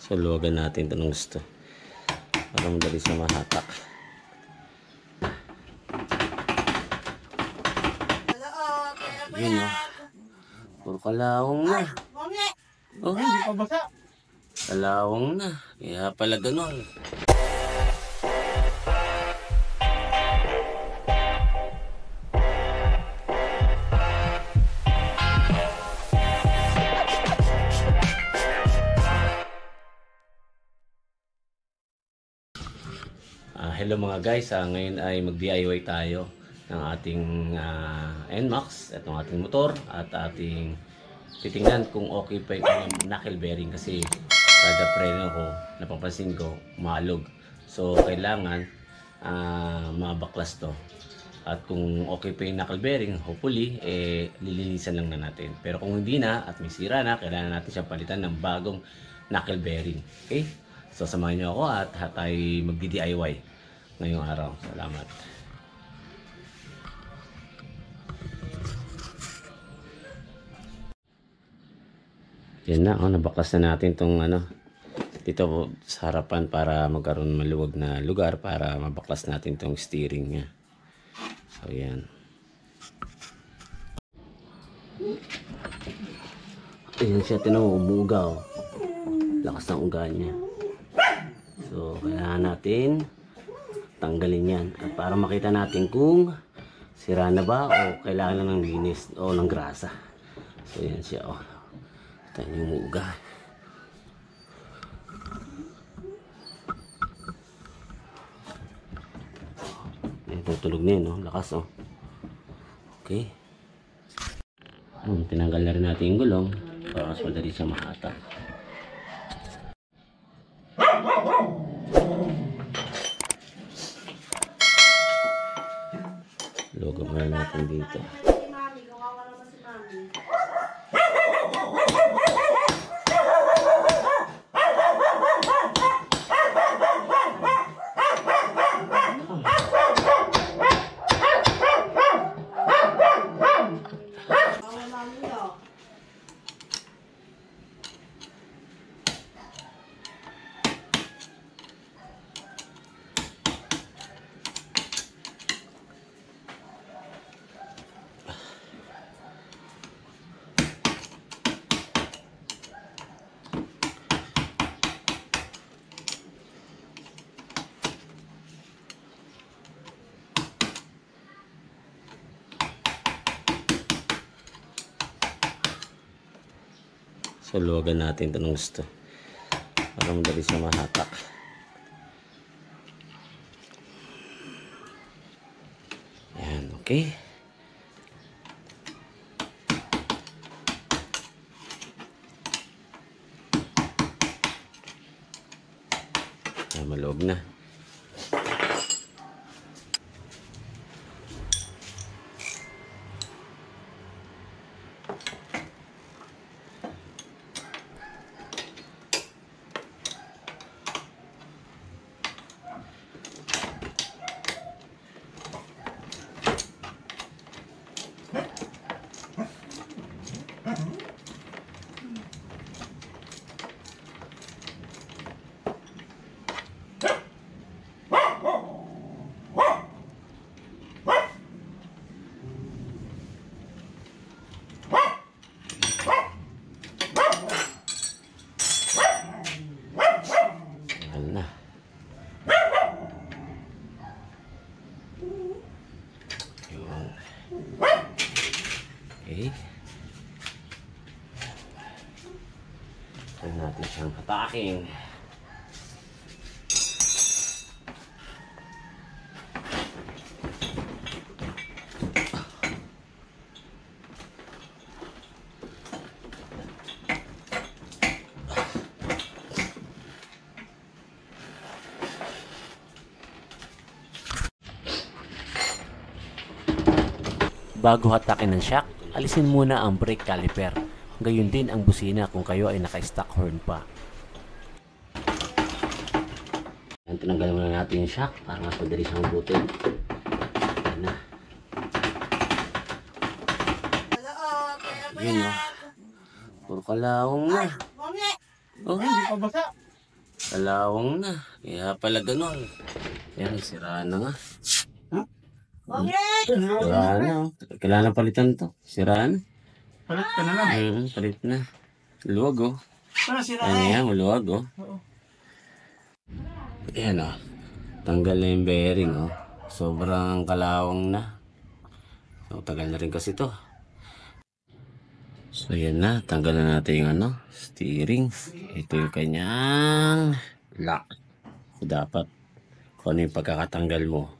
So luwagan natin ito ng gusto para madali siya mahatak. Yun o. Puro kalawang na. Oh, hindi pa basa. Kalawang na. Kaya pala ganun. Hello mga guys, ngayon ay mag-DIY tayo ng ating NMAX, itong ating motor at ating titingnan kung okay pa yung knuckle bearing kasi kada preno ko, napapansin ko, maalog. So kailangan mabaklas to. At kung okay pa yung knuckle bearing, hopefully, lilinisan lang na natin. Pero kung hindi na at may sira na, kailangan natin siyang palitan ng bagong knuckle bearing. Okay? So samahan nyo ako at tayo mag-DIY ngayong araw. Salamat. Yan na, nabaklas na natin itong dito sa harapan para magkaroon maluwag na lugar para mabaklas natin itong steering niya. So yan. Ayan siya, umuuga. Lakas ng uga niya. So kailangan natin tanggalin yan at para makita natin kung sira na ba o kailangan ng linis o ng grasa. So yan siya, tayo yung umuuga. Tutulog na yun, lakas. Okay, tinanggal na rin natin yung gulong para mas madali siya mahatak. Logo muna natin dito. So luwagan natin ito ng gusto para madali siya mahatak. Yan, okay. Maluwag na. Okay. Try natin siyang hatakin. Bago hatakin ng shock, alisin muna ang brake caliper. Gayon din ang busina kung kayo ay naka-stock horn pa. Tinanggal muna natin yung shock para mas madali siyang butin. Ayan na. Yun o. Puro kalawang na. Oh, hindi pa basa. Kalawang na. Kaya pala ganun. Yan, sira na nga. Sira na. Oh. Kailangan palitan to. Sira na. Palit ka na lang. Palit na. Luwag oh. Sira Ano yan, maluwag oh. Ayan oh. Tanggal na yung bearing oh. Sobrang kalawang na. So, tagal na rin kasi to. So, yan na. Tanggal na natin yung ano, steering. Ito yung kanyang lock. So, dapat kung ano yung pagkakatanggal mo.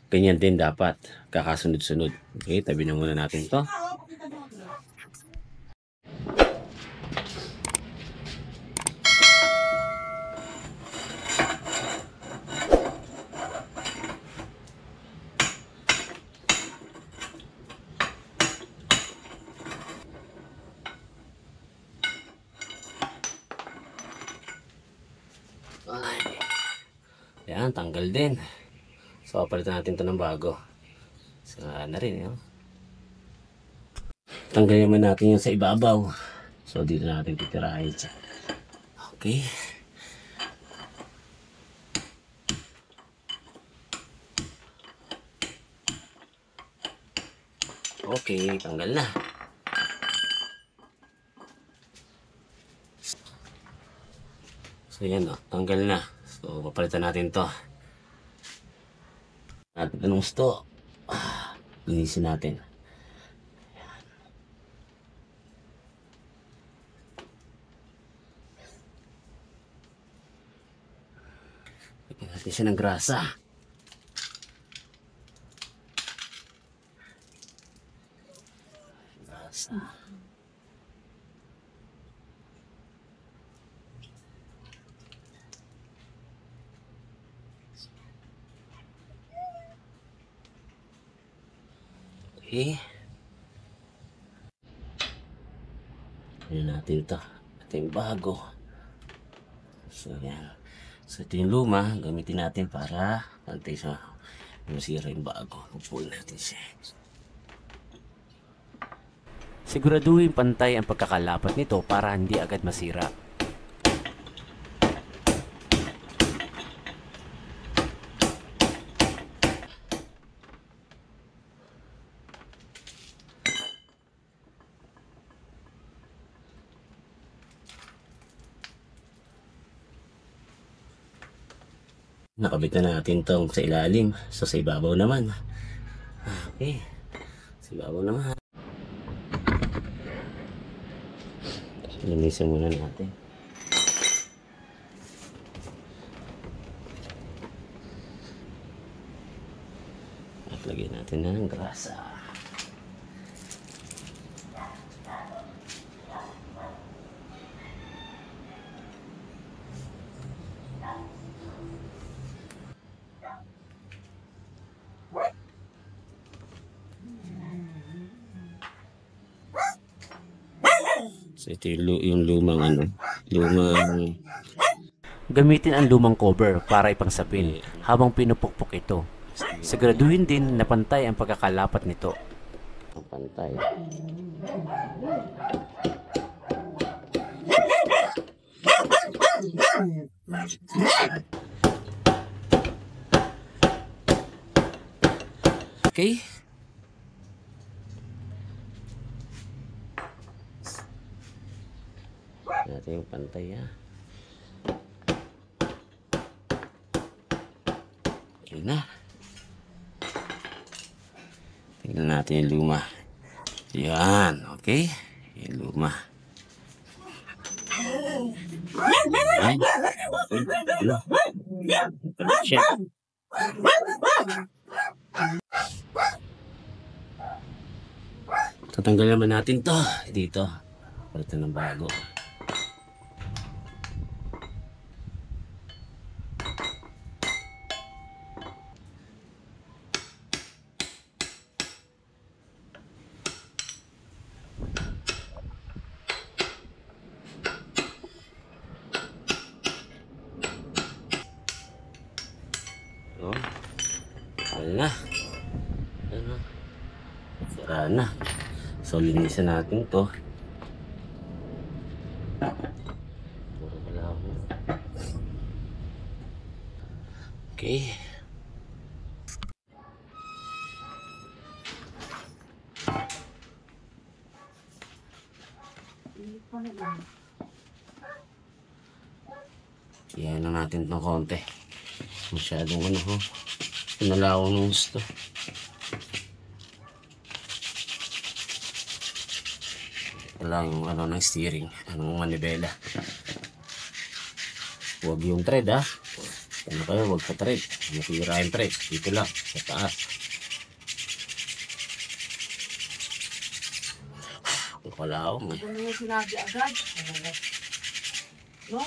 Ganyan din dapat. Kakasunod-sunod. Okay, tabi na muna natin to. Yan, tanggal din. So, palitan natin ito ng bago. So, na rin, yun. Tanggalin naman natin yung sa ibabaw. So, dito natin titirahin siya. Okay. Okay, tanggal na. So, yan o. Tanggal na. So, papalitan natin to. Natin anong gusto. Linisin natin. Lagyan natin siya ng grasa. Grasa. Okay. Ayan natin ito. Ito yung bago. So, yan. So, ito yung luma. Gamitin natin para pantay sa masira yung bago. Pupull natin siya. Siguraduhin pantay ang pagkakalapat nito para hindi agad masira. Nakabit na natin tong sa ilalim. So, sa ibabaw naman. Okay. Sa ibabaw naman. So, linisin muna natin. At lagyan natin ng grasa. So, ito yung lumang ano, lumang... Gamitin ang lumang cover para ipangsapin habang pinupukpok ito. Siguraduhin din na pantay ang pagkakalapat nito. Pantay. Okay. Natin yung pantay ha. Okay na. Tingnan natin yung luma. Yan. Okay. Yung luma. Yan. Okay. Tatanggal naman natin to dito. Palitan ng bago. Oh, wala. Ano? Sira na. So, linisan natin to. Puro wala ako. Okay. Yan na natin ng konti. Masyadong ano ho. Pinalawang ng gusto. Wala yung ano ng steering. Anong manibela. Huwag yung thread ha. Ano kayo, huwag sa thread. Masira yung thread. Dito lang, sa taas. Wala akong eh. Ano yung sinabi agad? No?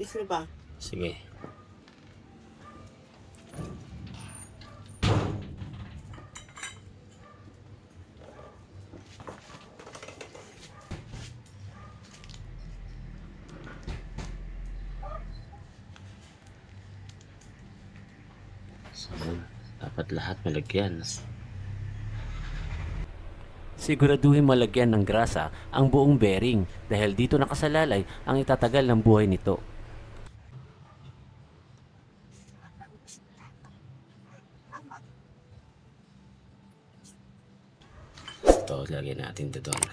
Isa ba? Sige. So, dapat lahat malagyan. Siguraduhin malagyan ng grasa ang buong bearing dahil dito nakasalalay ang itatagal ng buhay nito. Ito, lagyan natin ito doon.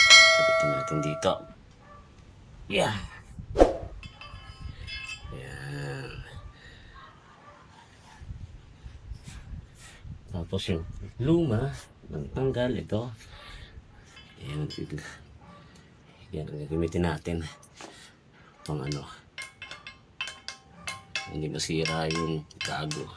Kabitin natin dito. Yeah. Yan. Tapos yung luma, tanggal ito. Ayan, yan ang gagamitin natin. Pang ano, hindi masira yung gago.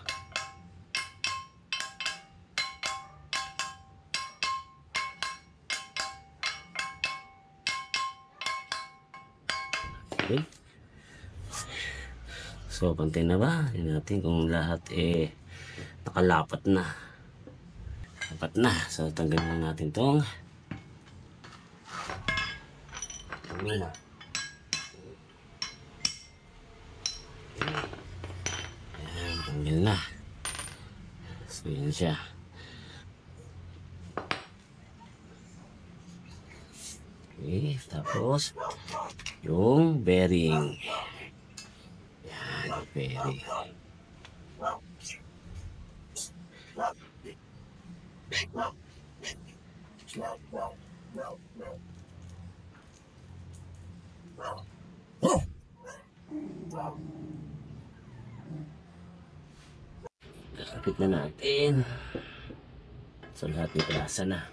Okay. So, pantay na ba? Tingnan natin kung lahat nakalapat na. Dapat na. So, tanggalin na natin tong Ayan, tanggal na. So, yan siya. Okay, tapos yung bearing. Yan, yung bearing. Kapit na natin. So lahat may grasa na.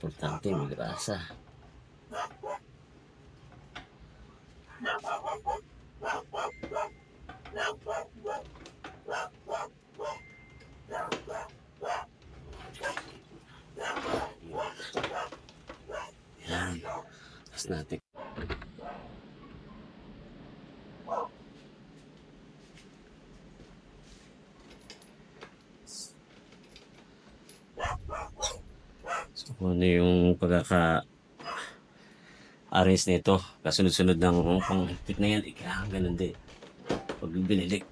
Importante may grasa. Yan. Tapos natin. So kung ano yung pagkaka-arrange nito, kasunod-sunod ng panghigpit na yan, kailangan ganun din. Pag binilik.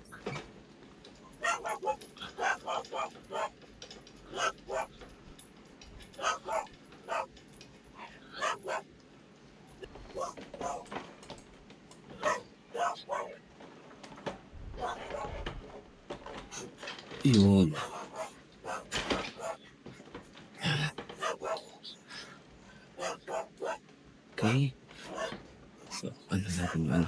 Yun. Okay. So, ano natin ano?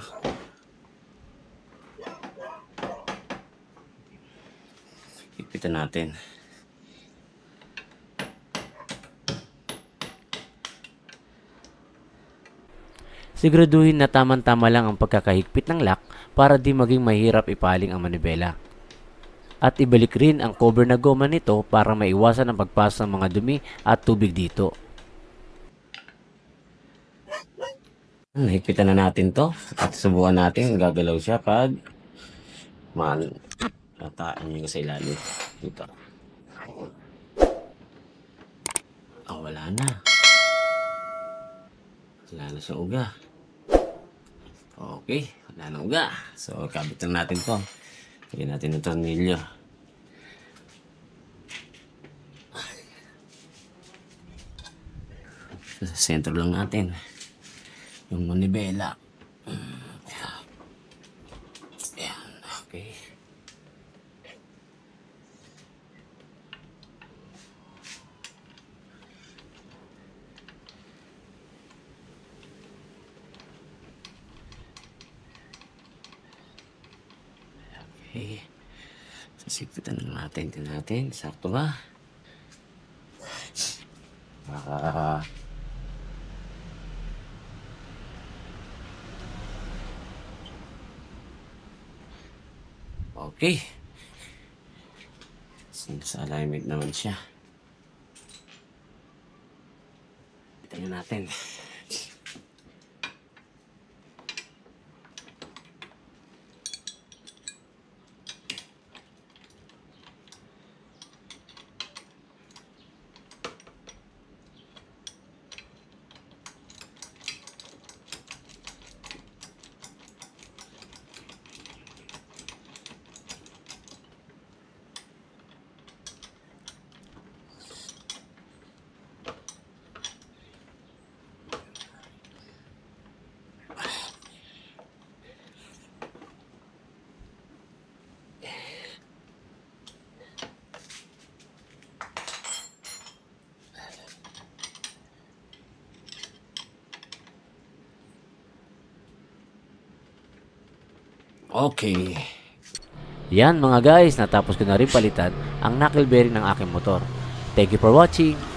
Ipitan natin. Siguraduhin na tamang-tama lang ang pagkakahigpit ng lock para di maging mahirap ipaling ang manibela. At ibalik rin ang cover na goma nito para maiwasan ang pagpasok ng mga dumi at tubig dito. Higpitan na natin to at subukan natin gagalaw siya pag tataan nyo sa ilalim dito. Wala na siyang uga. Okay, wala na uga. So kabit na natin to. Lagyan natin ng tornilyo. Sa sentro lang natin. Yung manibela. Ayan, okay. Okay. Sasigpitan lang natin. Tingnan natin. Sakto ba? Okay. Sa alignment naman siya. Tingnan natin. Okay. Yan mga guys, natapos ko na rin palitan ang knuckle bearing ng aking motor. Thank you for watching.